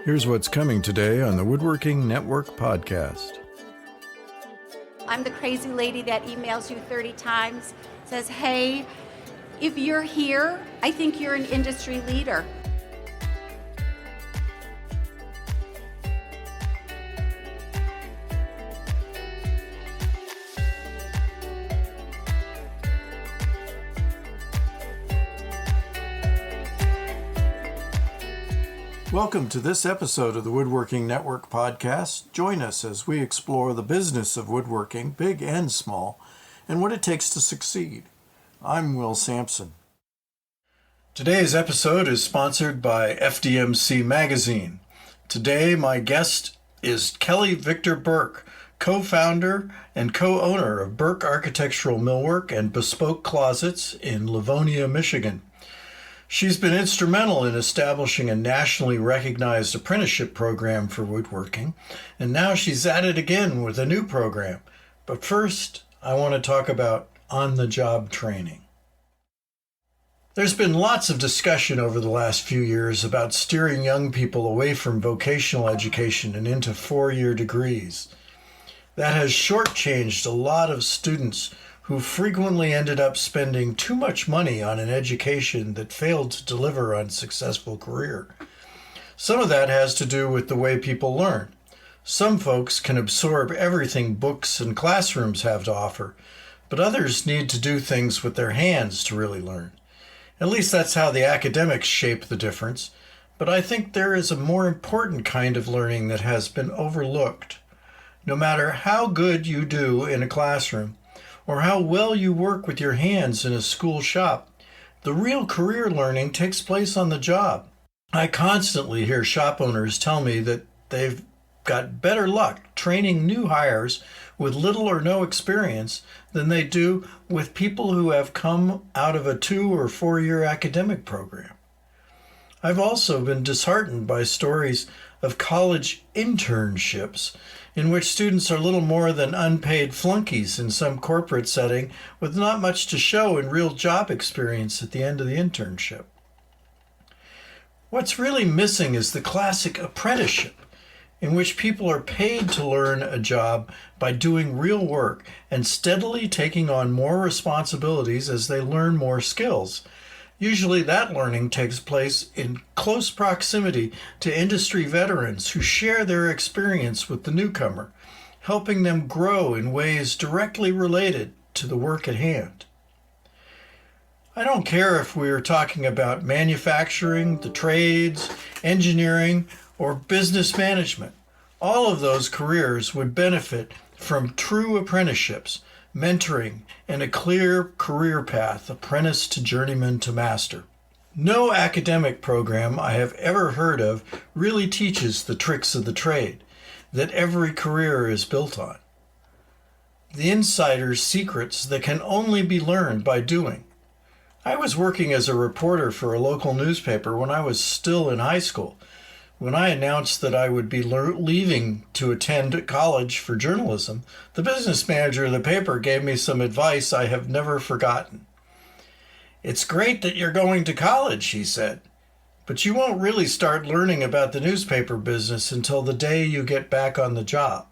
Here's what's coming today on the Woodworking Network podcast. I'm the crazy lady that emails you 30 times, says, hey, if you're here, I think you're an industry leader. Welcome to this episode of the Woodworking Network podcast. Join us as we explore the business of woodworking, big and small, and what it takes to succeed. I'm Will Sampson. Today's episode is sponsored by FDMC Magazine. Today, my guest is Kelly Victor-Burke, co-founder and co-owner of Burke Architectural Millwork and Bespoke Closets in Livonia, Michigan. She's been instrumental in establishing a nationally recognized apprenticeship program for woodworking, and now she's at it again with a new program. But first, I want to talk about on-the-job training. There's been lots of discussion over the last few years about steering young people away from vocational education and into four-year degrees. That has shortchanged a lot of students who frequently ended up spending too much money on an education that failed to deliver on a successful career. Some of that has to do with the way people learn. Some folks can absorb everything books and classrooms have to offer, but others need to do things with their hands to really learn. At least that's how the academics shape the difference, but I think there is a more important kind of learning that has been overlooked. No matter how good you do in a classroom, or how well you work with your hands in a school shop, the real career learning takes place on the job. I constantly hear shop owners tell me that they've got better luck training new hires with little or no experience than they do with people who have come out of a 2 or 4 year academic program. I've also been disheartened by stories of college internships in which students are little more than unpaid flunkies in some corporate setting with not much to show in real job experience at the end of the internship. What's really missing is the classic apprenticeship, in which people are paid to learn a job by doing real work and steadily taking on more responsibilities as they learn more skills. Usually that learning takes place in close proximity to industry veterans who share their experience with the newcomer, helping them grow in ways directly related to the work at hand. I don't care if we're talking about manufacturing, the trades, engineering, or business management. All of those careers would benefit from true apprenticeships, mentoring, and a clear career path, apprentice to journeyman to master. No academic program I have ever heard of really teaches the tricks of the trade that every career is built on. The insider's secrets that can only be learned by doing. I was working as a reporter for a local newspaper when I was still in high school. When I announced that I would be leaving to attend college for journalism, the business manager of the paper gave me some advice I have never forgotten. "It's great that you're going to college," he said, "but you won't really start learning about the newspaper business until the day you get back on the job."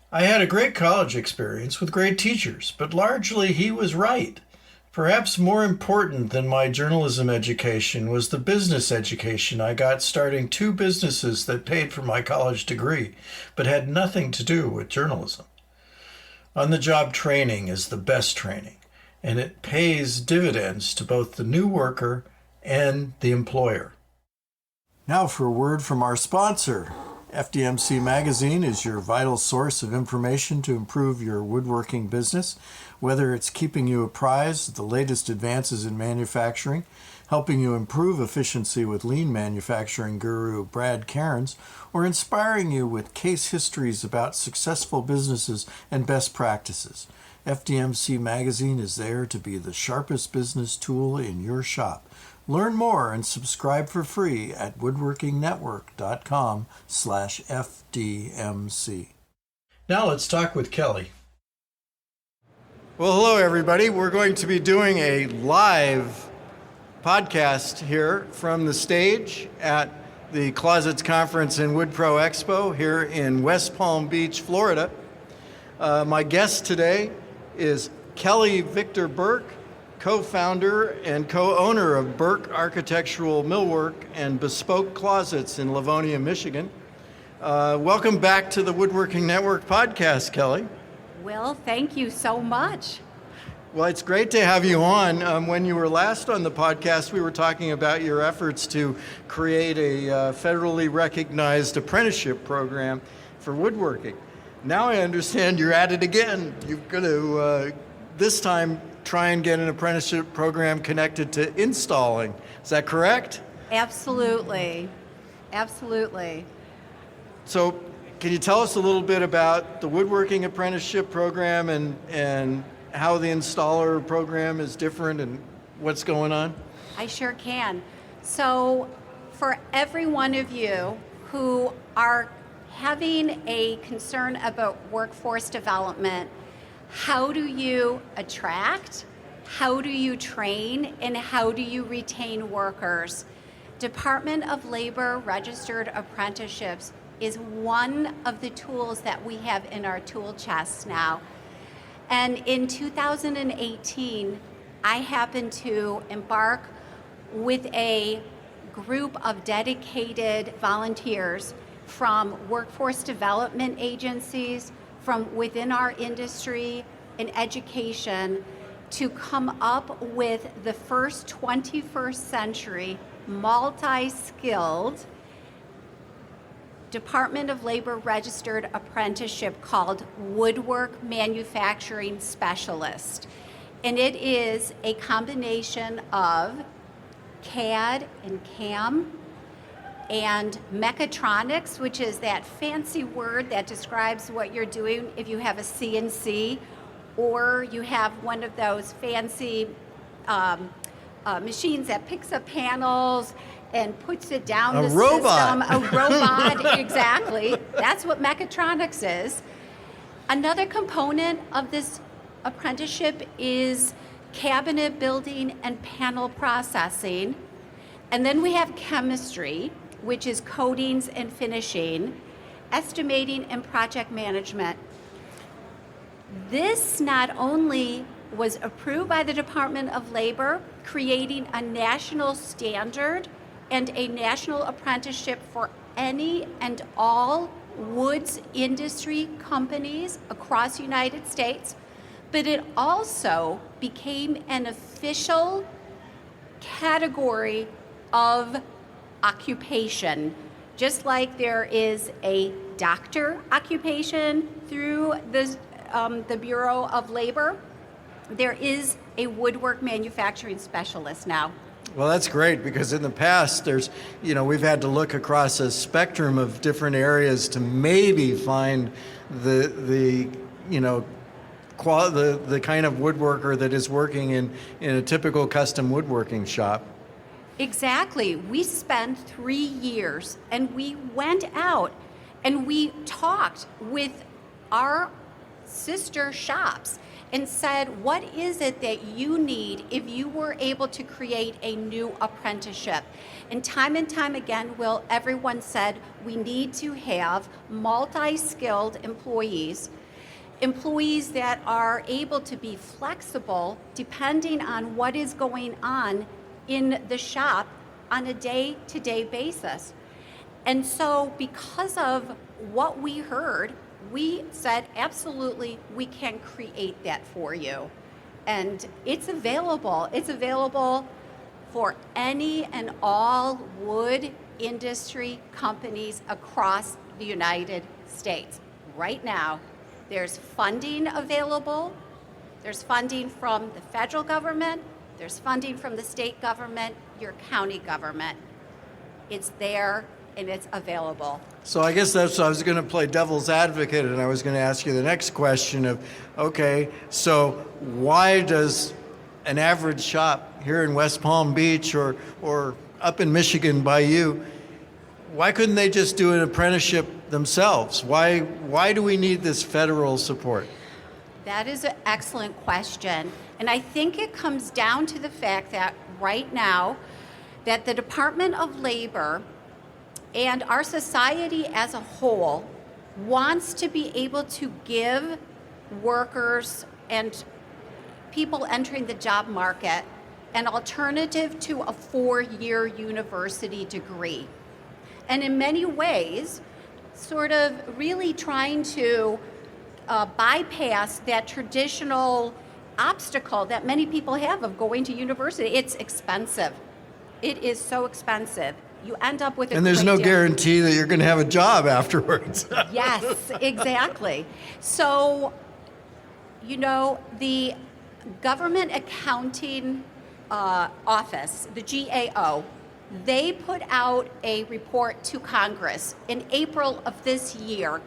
I had a great college experience with great teachers, but largely he was right. Perhaps more important than my journalism education was the business education I got starting 2 businesses that paid for my college degree, but had nothing to do with journalism. On-the-job training is the best training, and it pays dividends to both the new worker and the employer. Now for a word from our sponsor. FDMC Magazine is your vital source of information to improve your woodworking business, whether it's keeping you apprised of the latest advances in manufacturing, helping you improve efficiency with lean manufacturing guru Brad Cairns, or inspiring you with case histories about successful businesses and best practices. FDMC Magazine is there to be the sharpest business tool in your shop. Learn more and subscribe for free at woodworkingnetwork.com/FDMC. Now let's talk with Kelly. Well, hello everybody. We're going to be doing a live podcast here from the stage at the Closets Conference and Wood Pro Expo here in West Palm Beach, Florida. My guest today is Kelly Victor-Burke, co-founder and co-owner of Burke Architectural Millwork and Bespoke Closets in Livonia, Michigan. Welcome back to the Woodworking Network podcast, Kelly. Will, thank you so much. Well, it's great to have you on. When you were last on the podcast, we were talking about your efforts to create a federally recognized apprenticeship program for woodworking. Now I understand you're at it again. You're going to, this time, try and get an apprenticeship program connected to installing. Is that correct? Absolutely. So can you tell us a little bit about the woodworking apprenticeship program and how the installer program is different and what's going on? I sure can. So for every one of you who are having a concern about workforce development, how do you attract, how do you train, and how do you retain workers? Department of Labor registered apprenticeships is one of the tools that we have in our tool chest now. And in 2018, I happened to embark with a group of dedicated volunteers from workforce development agencies, from within our industry and education, to come up with the first 21st century multi-skilled Department of Labor registered apprenticeship called Woodwork Manufacturing Specialist. And it is a combination of CAD and CAM and mechatronics, which is that fancy word that describes what you're doing if you have a CNC or you have one of those fancy machines that picks up panels and puts it down the robot. system. A robot, exactly. That's what mechatronics is. Another component of this apprenticeship is cabinet building and panel processing. And then we have chemistry, which is coatings and finishing, estimating and project management. This not only was approved by the Department of Labor, creating a national standard and a national apprenticeship for any and all woods industry companies across the United States, but it also became an official category of occupation. Just like there is a doctor occupation through the Bureau of Labor, there is a woodwork manufacturing specialist now. Well, that's great, because in the past we've had to look across a spectrum of different areas to maybe find the kind of woodworker that is working in a typical custom woodworking shop. Exactly. We spent 3 years and we went out and we talked with our sister shops and said, what is it that you need if you were able to create a new apprenticeship? And time again, Will, everyone said we need to have multi-skilled employees that are able to be flexible depending on what is going on in the shop on a day-to-day basis. And so because of what we heard, we said, absolutely, we can create that for you. And it's available. It's available for any and all wood industry companies across the United States. Right now, there's funding available. There's funding from the federal government. There's funding from the state government, your county government. It's there and it's available. So I guess I was going to play devil's advocate, and I was going to ask you the next question of, okay, so why does an average shop here in West Palm Beach or up in Michigan by you, why couldn't they just do an apprenticeship themselves? Why do we need this federal support? That is an excellent question. And I think it comes down to the fact that right now, that the Department of Labor And our society as a whole wants to be able to give workers and people entering the job market an alternative to a 4-year university degree. And in many ways, sort of really trying to bypass that traditional obstacle that many people have of going to university. It's expensive. It is so expensive. You end up with a And there's great no deal. guarantee that you're going to have a job afterwards. Yes, exactly. So, the Government Accounting Office, the GAO, they put out a report to Congress in April of this year.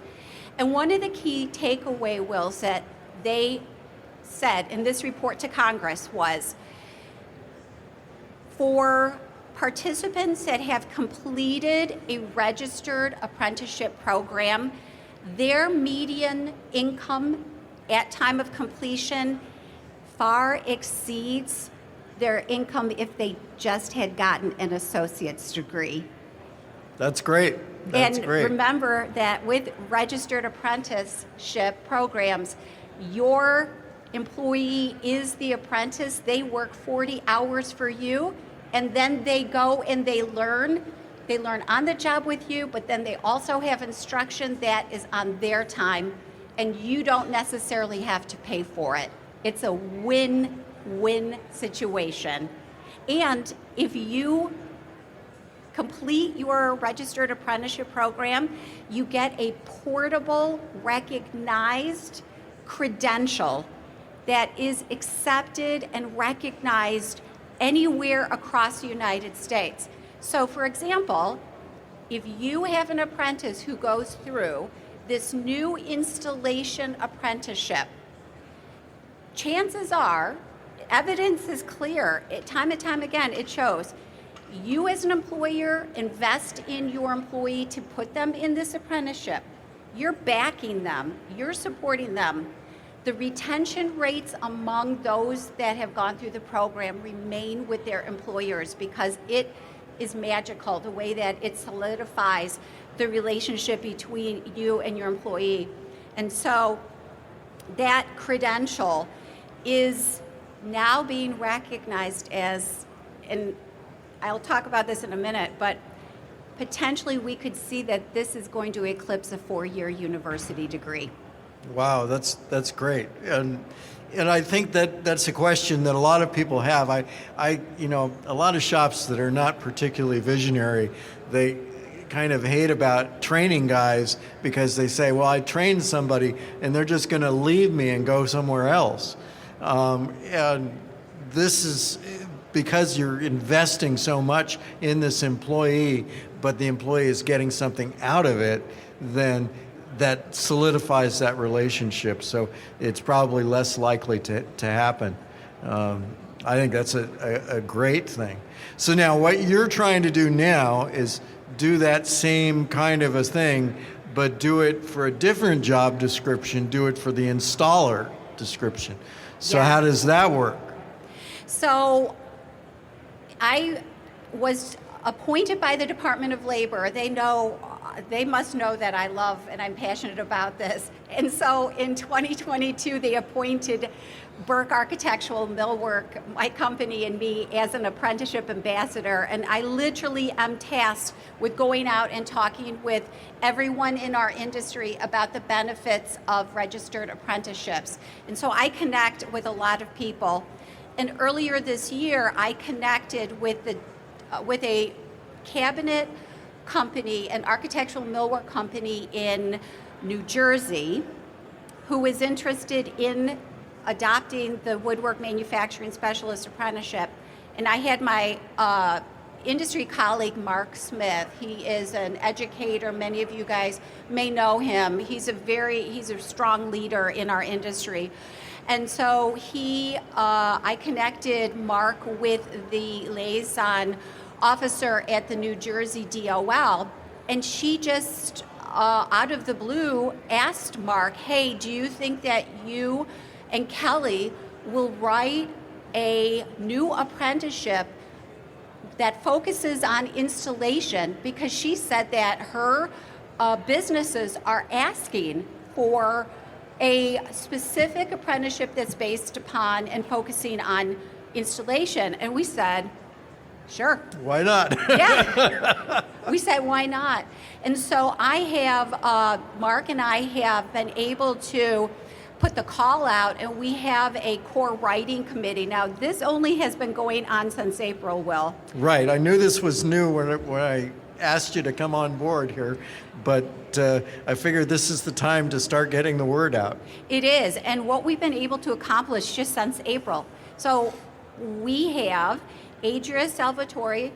And one of the key takeaway, Wills, that they said in this report to Congress was for participants that have completed a registered apprenticeship program, their median income at time of completion far exceeds their income if they just had gotten an associate's degree. That's great. That's and great. remember that with registered apprenticeship programs, your employee is the apprentice. They work 40 hours for you, and then they go and they learn. They learn on the job with you, but then they also have instruction that is on their time, and you don't necessarily have to pay for it. It's a win-win situation. And if you complete your registered apprenticeship program, you get a portable, recognized credential that is accepted and recognized anywhere across the United States. So, for example, if you have an apprentice who goes through this new installation apprenticeship, chances are, evidence is clear, time and time again, it shows you as an employer invest in your employee to put them in this apprenticeship. You're backing them, you're supporting them. The retention rates among those that have gone through the program remain with their employers because it is magical, the way that it solidifies the relationship between you and your employee. And so that credential is now being recognized as, and I'll talk about this in a minute, but potentially we could see that this is going to eclipse a 4-year university degree. Wow, that's great, and I think that's a question that a lot of people have. I a lot of shops that are not particularly visionary, they kind of hate about training guys because they say, well, I trained somebody and they're just going to leave me and go somewhere else, and this is because you're investing so much in this employee, but the employee is getting something out of it, then that solidifies that relationship. So it's probably less likely to happen. I think that's a great thing. So now what you're trying to do now is do that same kind of a thing, but do it for a different job description, do it for the installer description. So Yeah. how does that work? So I was appointed by the Department of Labor. They must know that I love and I'm passionate about this. And so in 2022, they appointed Burke Architectural Millwork, my company, and me as an apprenticeship ambassador. And I literally am tasked with going out and talking with everyone in our industry about the benefits of registered apprenticeships. And so I connect with a lot of people. And earlier this year, I connected with a cabinet company, an architectural millwork company in New Jersey, who is interested in adopting the woodwork manufacturing specialist apprenticeship. And I had my industry colleague, Mark Smith. He is an educator. Many of you guys may know him. He's a strong leader in our industry. And so I connected Mark with the liaison officer at the New Jersey DOL, and she just out of the blue asked Mark, hey, do you think that you and Kelly will write a new apprenticeship that focuses on installation, because she said that her businesses are asking for a specific apprenticeship that's based upon and focusing on installation. And we said, sure. Why not? Yeah. We said, why not? And so Mark and I have been able to put the call out, and we have a core writing committee. Now, this only has been going on since April, Will. Right. I knew this was new when I asked you to come on board here, but I figured this is the time to start getting the word out. It is, and what we've been able to accomplish just since April. So we have Adria Salvatore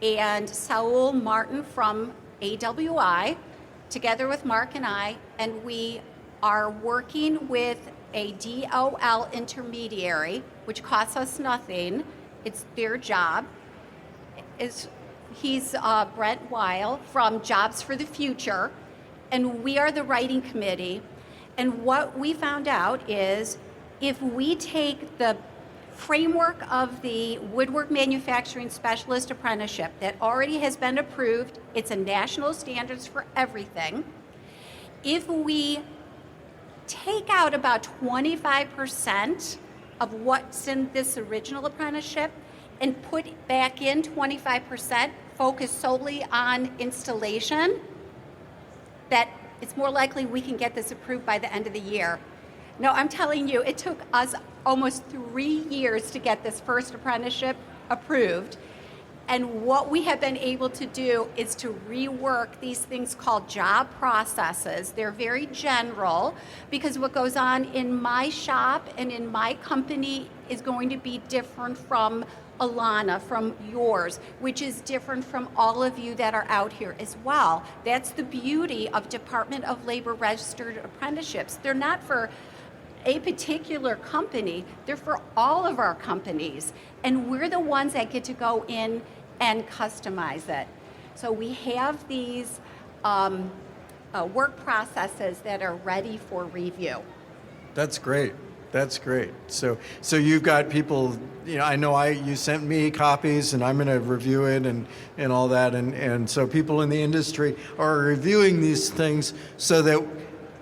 and Saul Martin from AWI, together with Mark and I, and we are working with a DOL intermediary, which costs us nothing. It's their job. He's Brent Weil from Jobs for the Future, and we are the writing committee. And what we found out is if we take the framework of the Woodwork Manufacturing Specialist Apprenticeship that already has been approved, it's a national standards for everything. If we take out about 25% of what's in this original apprenticeship and put back in 25%, focus solely on installation, that it's more likely we can get this approved by the end of the year. No, I'm telling you, it took us almost 3 years to get this first apprenticeship approved. And what we have been able to do is to rework these things called job processes. They're very general, because what goes on in my shop and in my company is going to be different from Alana, from yours, which is different from all of you that are out here as well. That's the beauty of Department of Labor registered apprenticeships. They're not for a particular company, they're for all of our companies. And we're the ones that get to go in and customize it. So we have these work processes that are ready for review. That's great. That's great. So you've got people, I know you sent me copies and I'm going to review it and all that. And so people in the industry are reviewing these things so that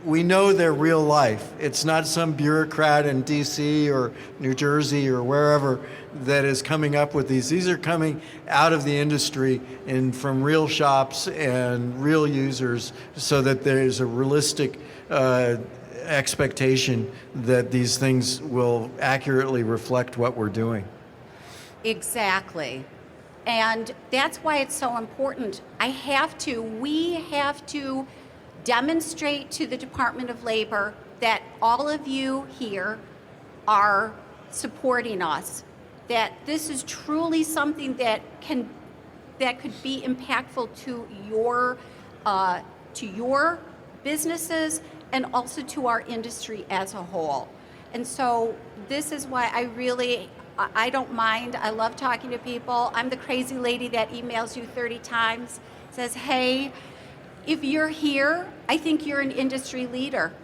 we know they're real life. It's not some bureaucrat in DC or New Jersey or wherever that is coming up with these. These are coming out of the industry and from real shops and real users, so that there's a realistic expectation that these things will accurately reflect what we're doing. Exactly. And that's why it's so important. We have to demonstrate to the Department of Labor that all of you here are supporting us, that this is truly something that could be impactful to your businesses and also to our industry as a whole. And so this is why I don't mind. I love talking to people. I'm the crazy lady that emails you 30 times, says, hey, if you're here, I think you're an industry leader.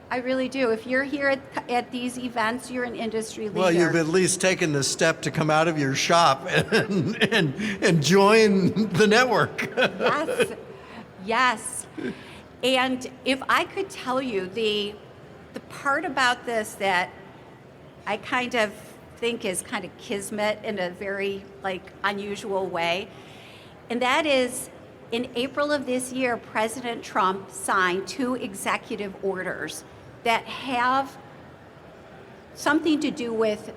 I really do. If you're here at these events, you're an industry leader. Well, you've at least taken the step to come out of your shop and join the network. Yes. And if I could tell you the part about this that I kind of think is kind of kismet in a very unusual way, and that is, in April of this year, President Trump signed 2 executive orders that have something to do with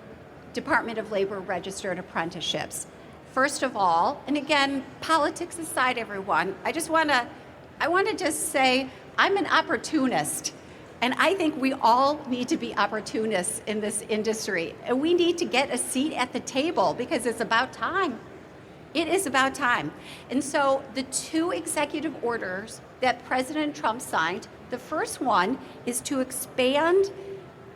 Department of Labor registered apprenticeships. First of all, and again, politics aside, everyone, I want to just say I'm an opportunist, and I think we all need to be opportunists in this industry, and we need to get a seat at the table because it's about time. It is about time. And so the 2 executive orders that President Trump signed, the first one is to expand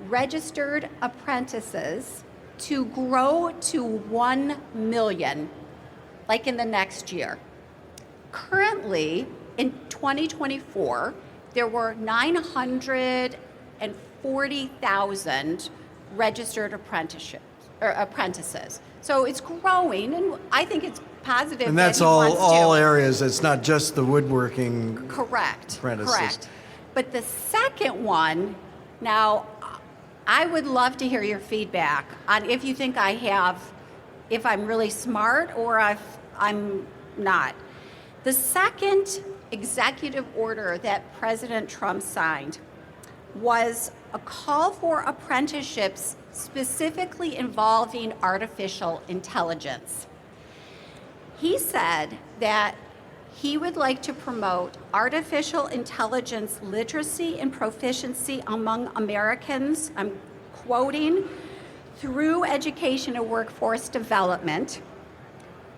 registered apprentices to grow to 1 million, in the next year. Currently, in 2024, there were 940,000 registered apprentices. So it's growing, and I think it's positive. And that's that he wants all to. areas. It's not just the woodworking Correct. apprentices. Correct. But the second one, now, I would love to hear your feedback on if you think if I'm really smart or if I'm not. The second executive order that President Trump signed was a call for apprenticeships specifically involving artificial intelligence. He said that he would like to promote artificial intelligence literacy and proficiency among Americans, I'm quoting, through education and workforce development.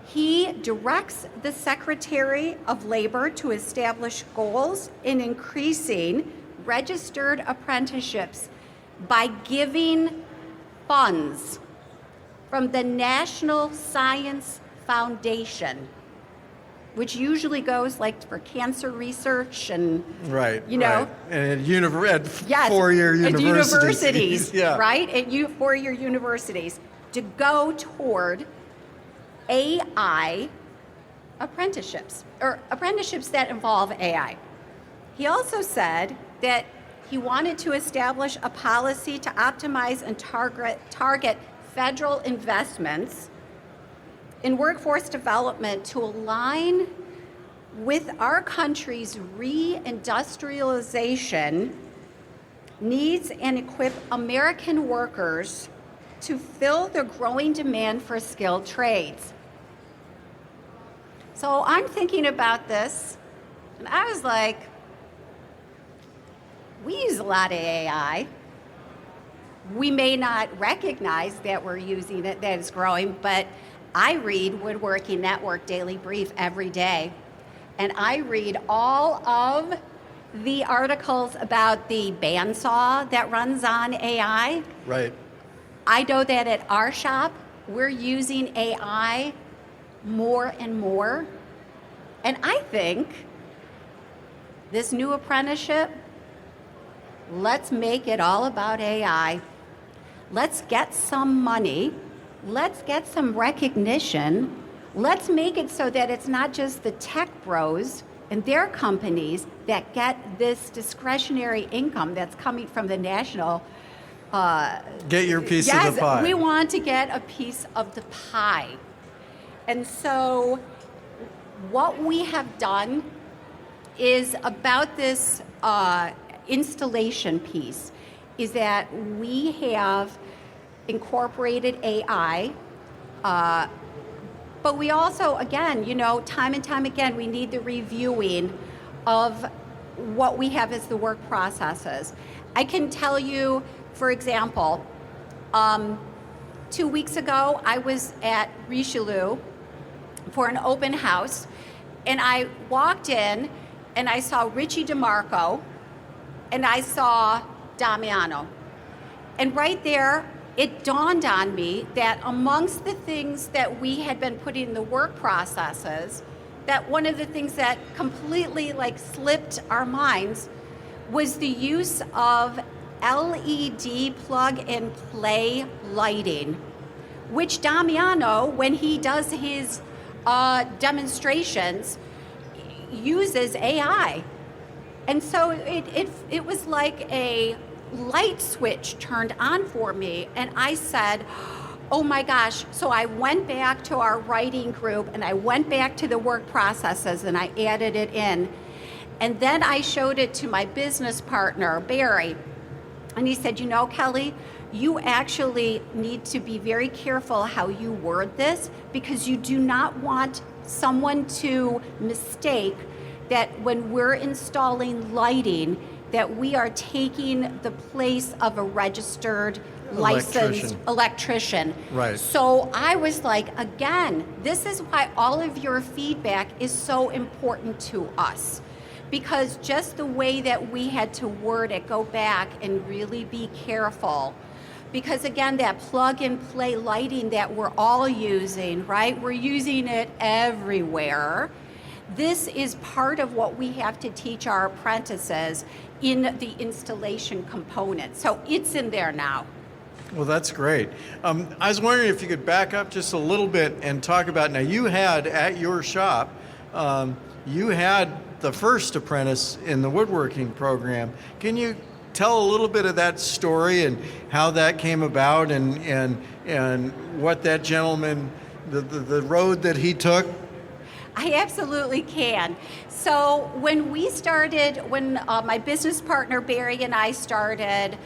He directs the Secretary of Labor to establish goals in increasing registered apprenticeships by giving funds from the National Science Foundation, which usually goes like for cancer research and Right. Right. And at Yes, four-year at universities. yeah. Right? At four-year universities to go toward AI apprenticeships, or apprenticeships that involve AI. He also said that he wanted to establish a policy to optimize and target federal investments in workforce development to align with our country's reindustrialization needs and equip American workers to fill the growing demand for skilled trades. So I'm thinking about this, and I was like, we use a lot of AI. We may not recognize that we're using it, that it's growing, but I read Woodworking Network Daily Brief every day, and I read all of the articles about the bandsaw that runs on AI. Right. I know that at our shop, we're using AI more and more, and I think this new apprenticeship, let's make it all about AI. Let's get some money. Let's get some recognition. Let's make it so that it's not just the tech bros and their companies that get this discretionary income that's coming from the national. Get your piece yes, of the pie. We want to get a piece of the pie. And so what we have done is about this installation piece is that we have incorporated AI, but we also, again, time and time again, we need the reviewing of what we have as the work processes. I can tell you, for example, 2 weeks ago, I was at Richelieu for an open house, and I walked in and I saw Richie DeMarco and I saw Damiano. And right there, it dawned on me that amongst the things that we had been putting in the work processes, that one of the things that completely slipped our minds was the use of LED plug and play lighting, which Damiano, when he does his demonstrations, uses AI. And so it was like a light switch turned on for me, and I said, oh my gosh. So I went back to our writing group and I went back to the work processes and I added it in. And then I showed it to my business partner, Barry, and he said, Kelly, you actually need to be very careful how you word this, because you do not want someone to mistake that when we're installing lighting, that we are taking the place of a registered licensed electrician. Right. So I was like, again, this is why all of your feedback is so important to us. Because just the way that we had to word it, go back and really be careful. Because again, that plug and play lighting that we're all using, right? We're using it everywhere. This is part of what we have to teach our apprentices in the installation component. So it's in there now. Well, that's great. I was wondering if you could back up just a little bit and talk about, now you had at your shop, you had the first apprentice in the woodworking program. Can you tell a little bit of that story and how that came about and what that gentleman, the road that he took? I absolutely can. So when my business partner Barry and I started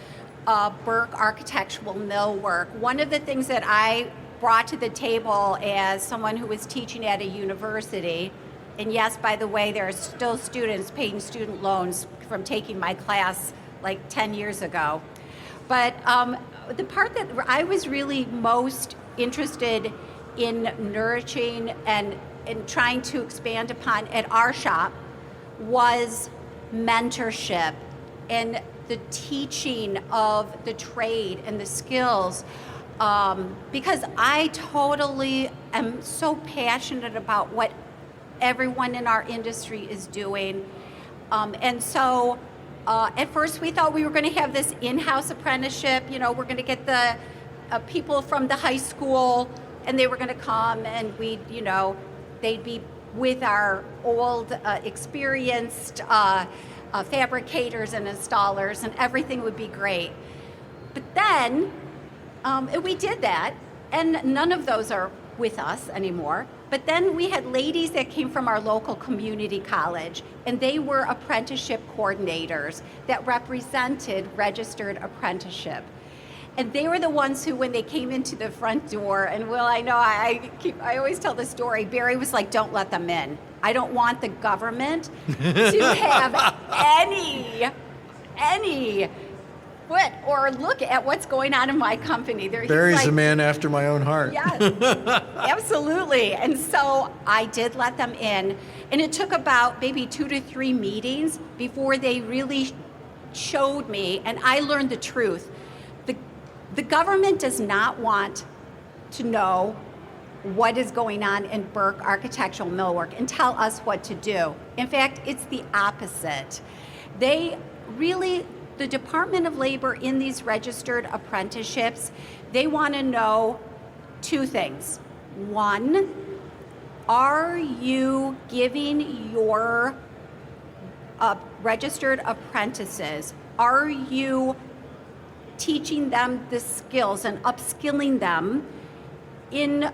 Burke Architectural Millwork, one of the things that I brought to the table as someone who was teaching at a university, and yes, by the way, there are still students paying student loans from taking my class like 10 years ago. But the part that I was really most interested in nurturing and trying to expand upon at our shop was mentorship and the teaching of the trade and the skills, because I totally am so passionate about what everyone in our industry is doing. And so at first we thought we were going to have this in-house apprenticeship. We're going to get the people from the high school and they were going to come and they'd be with our old experienced fabricators and installers, and everything would be great. But then we did that, and none of those are with us anymore. But then we had ladies that came from our local community college, and they were apprenticeship coordinators that represented registered apprenticeship. And they were the ones who, when they came into the front door, and Will, I know I always tell the story, Barry was like, don't let them in. I don't want the government to have any foot or look at what's going on in my company. Barry's a man after my own heart. Yes, absolutely. And so I did let them in. And it took about maybe 2 to 3 meetings before they really showed me, and I learned the truth. The government does not want to know what is going on in Burke Architectural Millwork and tell us what to do. In fact, it's the opposite. The Department of Labor in these registered apprenticeships, they want to know 2 things. One, are you giving your registered apprentices, are you teaching them the skills and upskilling them in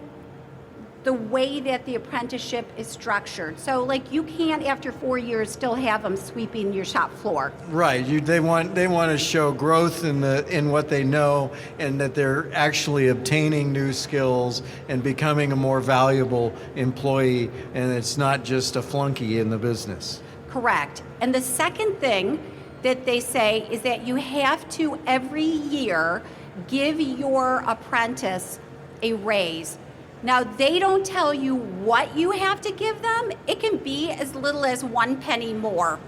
the way that the apprenticeship is structured? So like you can't after 4 years still have them sweeping your shop floor. Right. They want to show growth in what they know, and that they're actually obtaining new skills and becoming a more valuable employee, and it's not just a flunky in the business. Correct. And the second thing that they say is that you have to every year give your apprentice a raise. Now, they don't tell you what you have to give them. It can be as little as 1 penny more.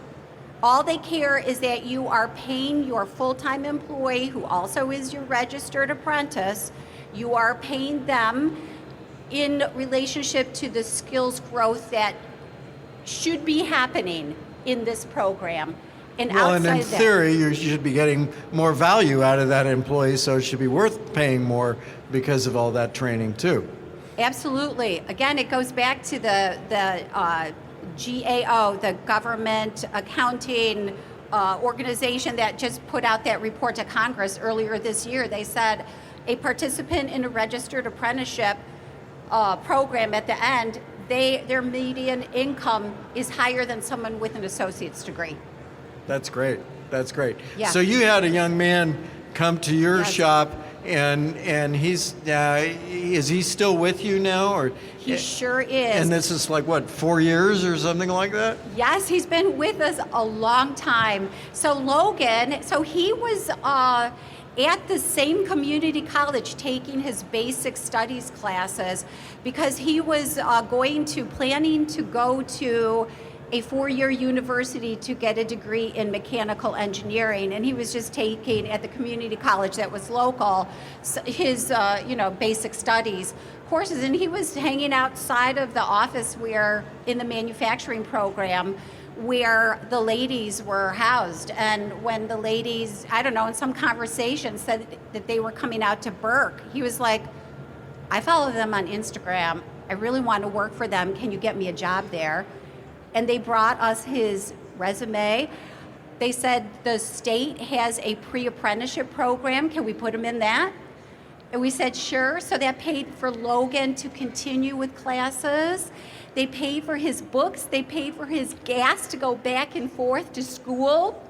All they care is that you are paying your full-time employee, who also is your registered apprentice, you are paying them in relationship to the skills growth that should be happening in this program. And in theory, you should be getting more value out of that employee, so it should be worth paying more because of all that training too. Absolutely. Again, it goes back to the GAO, the Government Accounting Organization, that just put out that report to Congress earlier this year. They said a participant in a registered apprenticeship program, at the end, their median income is higher than someone with an associate's degree. That's great. That's great. Yeah. So you had a young man come to your Yes. shop, and he's is he still with you now, or? He sure is. And this is like what, 4 years or something like that? Yes, he's been with us a long time. So Logan, he was at the same community college taking his basic studies classes because he was planning to go to a 4-year university to get a degree in mechanical engineering, and he was just taking at the community college that was local his basic studies courses, and he was hanging outside of the office where in the manufacturing program where the ladies were housed. And when the ladies, I don't know, in some conversation said that they were coming out to Burke, he was like, I follow them on Instagram. I really want to work for them. Can you get me a job there? And they brought us his resume. They said the state has a pre-apprenticeship program. Can we put him in that? And we said, sure. So that paid for Logan to continue with classes. They paid for his books. They paid for his gas to go back and forth to school.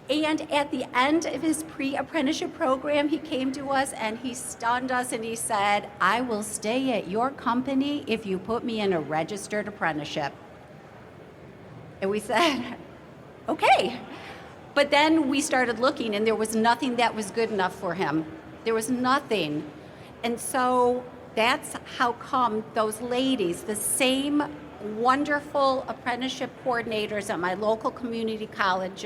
And at the end of his pre-apprenticeship program, he came to us and he stunned us and he said, I will stay at your company if you put me in a registered apprenticeship. And we said, okay. But then we started looking and there was nothing that was good enough for him. There was nothing. And so that's how come those ladies, the same wonderful apprenticeship coordinators at my local community college,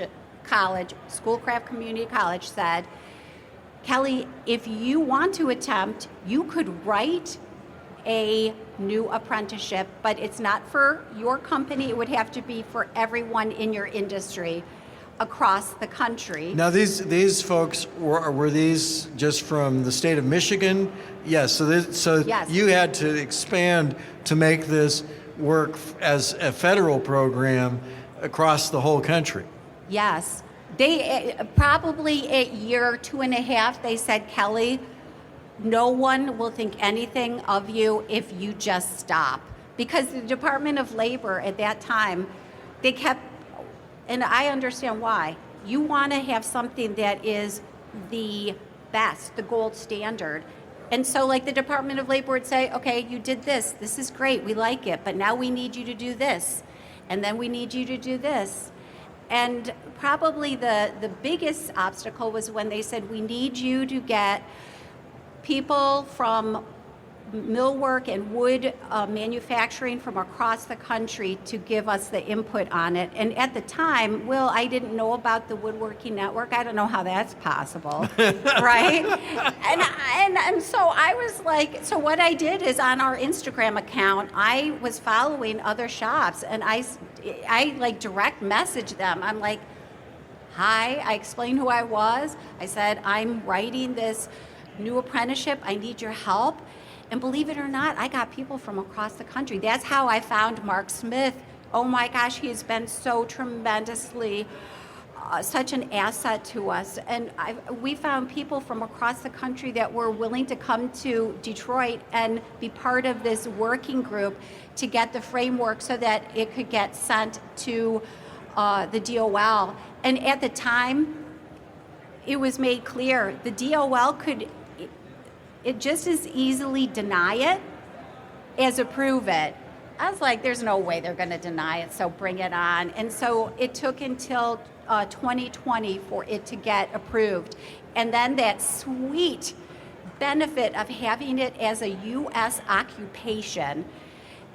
Schoolcraft Community College, said, Kelly, if you want to attempt, you could write a new apprenticeship, but it's not for your company. It would have to be for everyone in your industry across the country. Now, these folks, were these just from the state of Michigan? Yes, so Yes. You had to expand to make this work as a federal program across the whole country. Yes. They probably at year 2.5, they said, Kelly, no one will think anything of you if you just stop. Because the Department of Labor at that time, they kept, and I understand why, you want to have something that is the best, the gold standard. And so like the Department of Labor would say, okay, you did this is great, we like it, but now we need you to do this. And then we need you to do this. And probably the biggest obstacle was when they said, we need you to get people from millwork and wood manufacturing from across the country to give us the input on it. And at the time, Will, I didn't know about the Woodworking Network. I don't know how that's possible, right? And so I was like, so what I did is on our Instagram account, I was following other shops and I like direct messaged them. I'm like, hi, I explained who I was. I said, I'm writing this new apprenticeship. I need your help. And believe it or not, I got people from across the country. That's how I found Mark Smith. Oh my gosh, he has been so tremendously, such an asset to us. And we found people from across the country that were willing to come to Detroit and be part of this working group to get the framework so that it could get sent to the DOL. And at the time, it was made clear the DOL could just as easily deny it as approve it. I was like, there's no way they're going to deny it, so bring it on. And so it took until 2020 for it to get approved. And then that sweet benefit of having it as a U.S. occupation.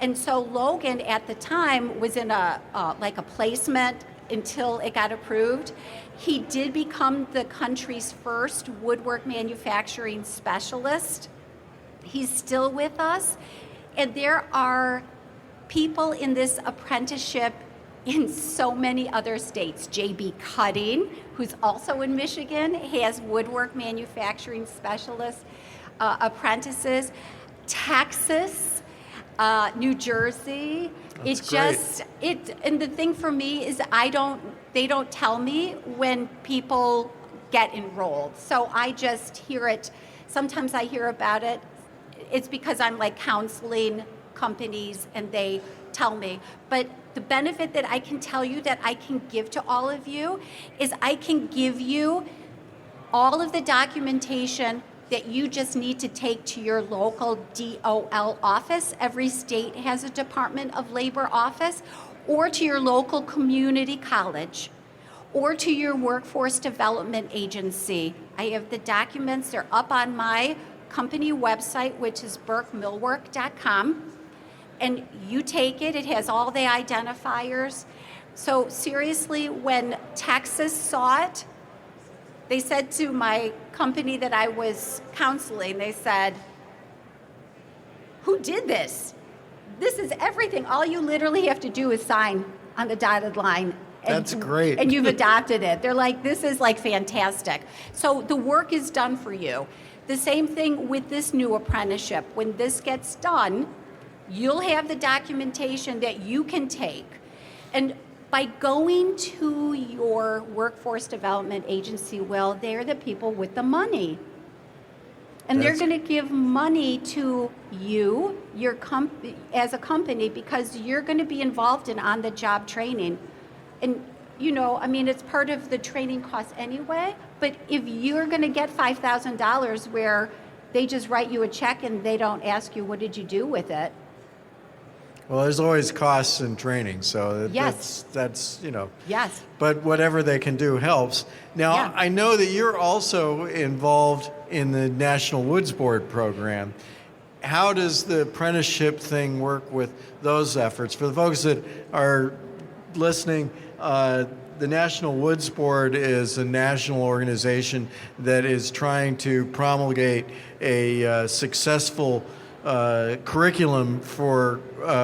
And so Logan at the time was in a placement until it got approved. He did become the country's first woodwork manufacturing specialist. He's still with us. And there are people in this apprenticeship in so many other states. J.B. Cutting, who's also in Michigan, has woodwork manufacturing specialist apprentices. Texas, New Jersey. That's great. And the thing for me is they don't tell me when people get enrolled. So I just hear it. Sometimes I hear about it. It's because I'm like counseling companies and they tell me. But the benefit that I can tell you that I can give to all of you is I can give you all of the documentation that you just need to take to your local DOL office. Every state has a Department of Labor office, or to your local community college, or to your workforce development agency. I have the documents, they're up on my company website, which is burkemillwork.com. And you take it, it has all the identifiers. So seriously, when Texas saw it, they said to my company that I was counseling, they said, who did this? This is everything. All you literally have to do is sign on the dotted line. That's great. And you've adopted it. They're like, this is like fantastic. So the work is done for you. The same thing with this new apprenticeship. When this gets done, you'll have the documentation that you can take. And by going to your workforce development agency, well, they're the people with the money. And they're going to give money to you, as a company, because you're going to be involved in on-the-job training. And, it's part of the training cost anyway, but if you're going to get $5,000 where they just write you a check and they don't ask you, what did you do with it? Well, there's always costs in training, so yes. that's Yes. But whatever they can do helps. Now, yeah. I know that you're also involved in the National Woods Board program. How does the apprenticeship thing work with those efforts? For the folks that are listening, the National Woods Board is a national organization that is trying to promulgate a successful curriculum for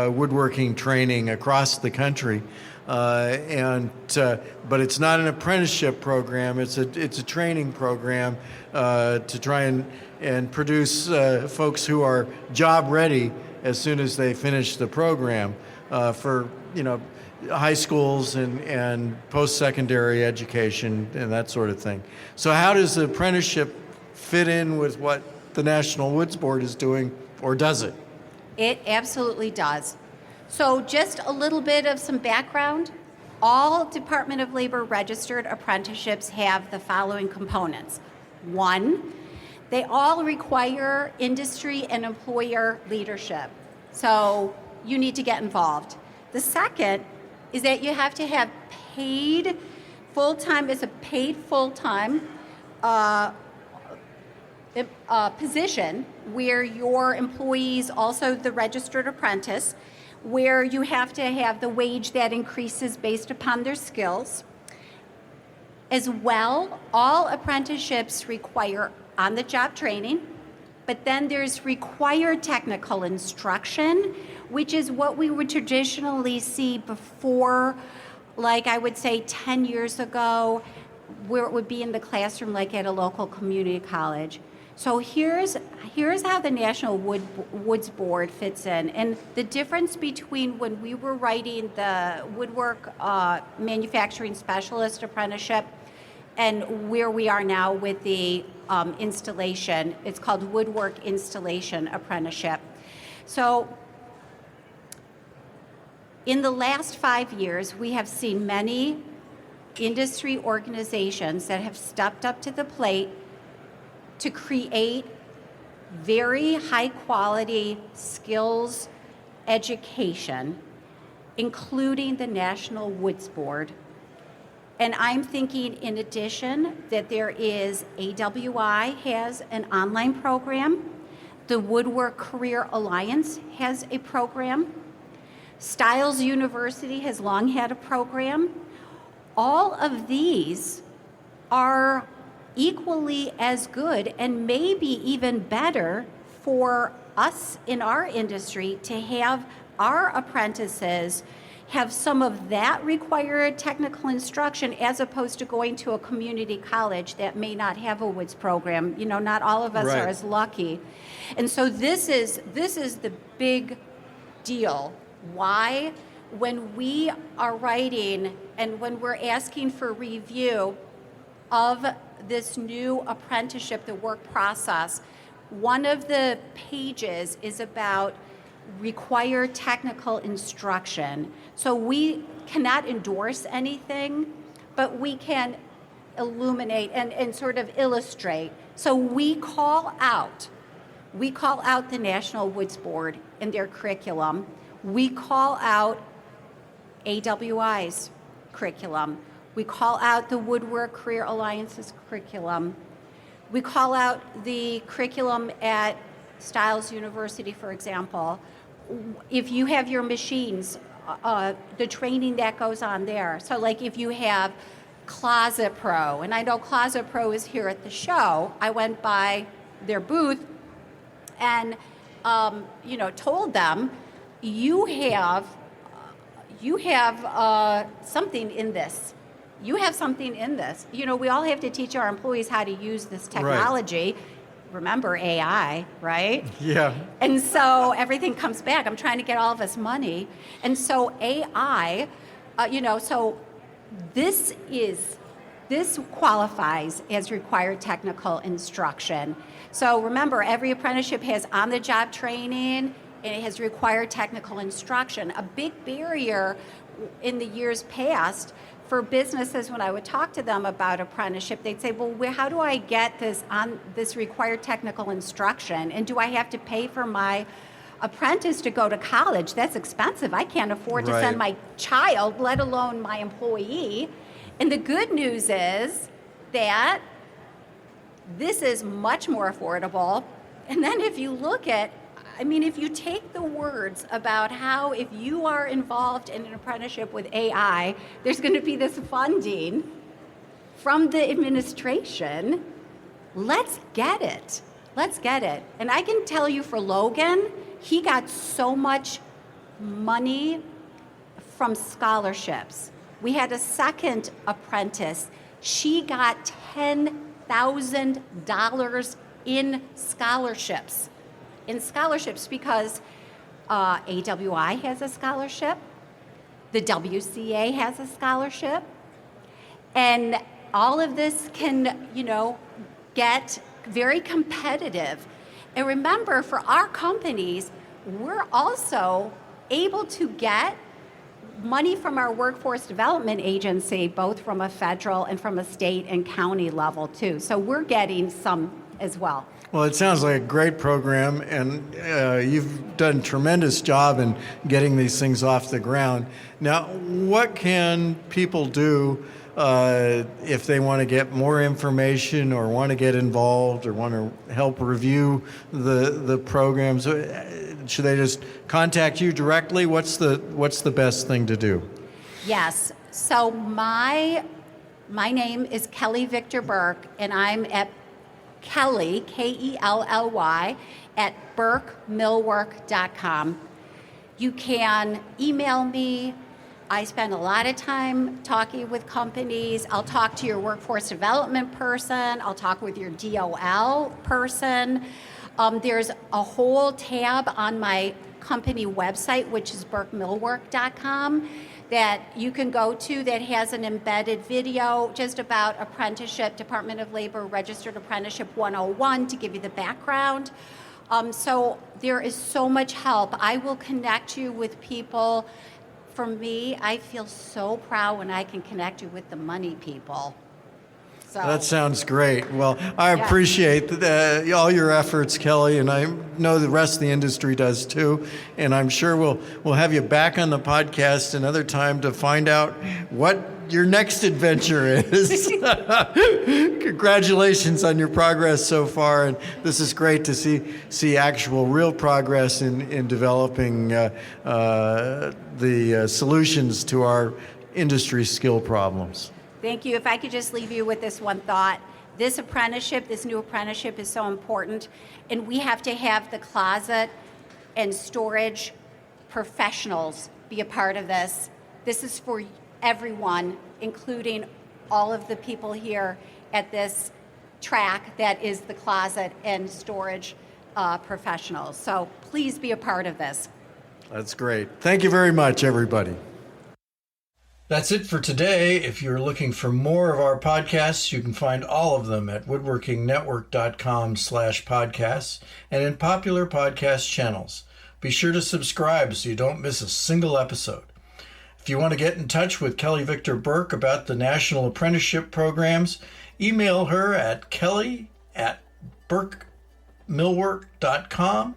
woodworking training across the country, but it's not an apprenticeship program. It's a training program to try and produce folks who are job ready as soon as they finish the program for high schools and post-secondary education and that sort of thing. So how does the apprenticeship fit in with what the National Woods Board is doing? Or does it? It absolutely does. So just a little bit of some background. All Department of Labor registered apprenticeships have the following components. One, they all require industry and employer leadership. So you need to get involved. The second is that you have to have paid full-time, position where your employees also the registered apprentice, where you have to have the wage that increases based upon their skills. As well, all apprenticeships require on-the-job training, but then there's required technical instruction, which is what we would traditionally see before, like I would say 10 years ago, where it would be in the classroom like at a local community college. So here's how the National Woods Board fits in. And the difference between when we were writing the woodwork manufacturing specialist apprenticeship and where we are now with the installation, it's called woodwork installation apprenticeship. So in the last 5 years, we have seen many industry organizations that have stepped up to the plate to create very high quality skills education, including the National Woods Board. And I'm thinking in addition that there is AWI has an online program, the Woodwork Career Alliance has a program, Stiles University has long had a program. All of these are equally as good and maybe even better for us in our industry to have our apprentices have some of that required technical instruction as opposed to going to a community college that may not have a woods program. Not all of us right. are as lucky. And so this is the big deal. Why? When we are writing and when we're asking for review of this new apprenticeship, the work process, one of the pages is about required technical instruction. So we cannot endorse anything, but we can illuminate and sort of illustrate. So we call out the National Woods Board and their curriculum. We call out AWI's curriculum. We call out the Woodwork Career Alliance's curriculum. We call out the curriculum at Stiles University, for example. If you have your machines, the training that goes on there. So like if you have Closet Pro, and I know Closet Pro is here at the show. I went by their booth and told them, you have you have something in this. You have something in this. You know, we all have to teach our employees how to use this technology. Right. Remember AI, right? Yeah. And so everything comes back. I'm trying to get all of us money. And so AI, so this qualifies as required technical instruction. So remember, every apprenticeship has on-the-job training, and it has required technical instruction. A big barrier in the years past for businesses, when I would talk to them about apprenticeship, they'd say, well, how do I get this required technical instruction? And do I have to pay for my apprentice to go to college? That's expensive. I can't afford to send my child, let alone my employee. And the good news is that this is much more affordable. And then if you look at, if you take the words about how if you are involved in an apprenticeship with AI, there's going to be this funding from the administration, let's get it. Let's get it. And I can tell you for Logan, he got so much money from scholarships. We had a second apprentice. She got $10,000 in scholarships. Because AWI has a scholarship, the WCA has a scholarship, and all of this can, get very competitive. And remember, for our companies, we're also able to get money from our workforce development agency, both from a federal and from a state and county level too. So we're getting some as well. Well, it sounds like a great program, and you've done a tremendous job in getting these things off the ground. Now, what can people do if they want to get more information or want to get involved or want to help review the programs? Should they just contact you directly? What's the best thing to do? Yes. So my name is Kelly Victor-Burke, and I'm at Kelly, Kelly, at burkemillwork.com. You can email me. I spend a lot of time talking with companies. I'll talk to your workforce development person. I'll talk with your DOL person. There's a whole tab on my company website, which is burkemillwork.com, that you can go to that has an embedded video just about apprenticeship, Department of Labor Registered Apprenticeship 101 to give you the background. So there is so much help. I will connect you with people. For me, I feel so proud when I can connect you with the money people. So, that sounds great. Well, I appreciate all your efforts, Kelly, and I know the rest of the industry does too. And I'm sure we'll have you back on the podcast another time to find out what your next adventure is. Congratulations on your progress so far, and this is great to see actual real progress in developing the solutions to our industry skill problems. Thank you. If I could just leave you with this one thought. This new apprenticeship is so important, and we have to have the closet and storage professionals be a part of this. This is for everyone, including all of the people here at this track that is the closet and storage professionals. So please be a part of this. That's great. Thank you very much, everybody. That's it for today. If you're looking for more of our podcasts, you can find all of them at woodworkingnetwork.com/podcasts and in popular podcast channels. Be sure to subscribe so you don't miss a single episode. If you want to get in touch with Kelly Victor-Burke about the National Apprenticeship Programs, email her at kelly@burkemillwork.com.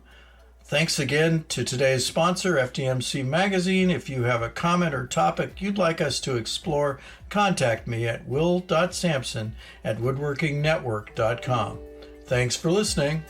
Thanks again to today's sponsor, FDMC Magazine. If you have a comment or topic you'd like us to explore, contact me at will.sampson@woodworkingnetwork.com. Thanks for listening.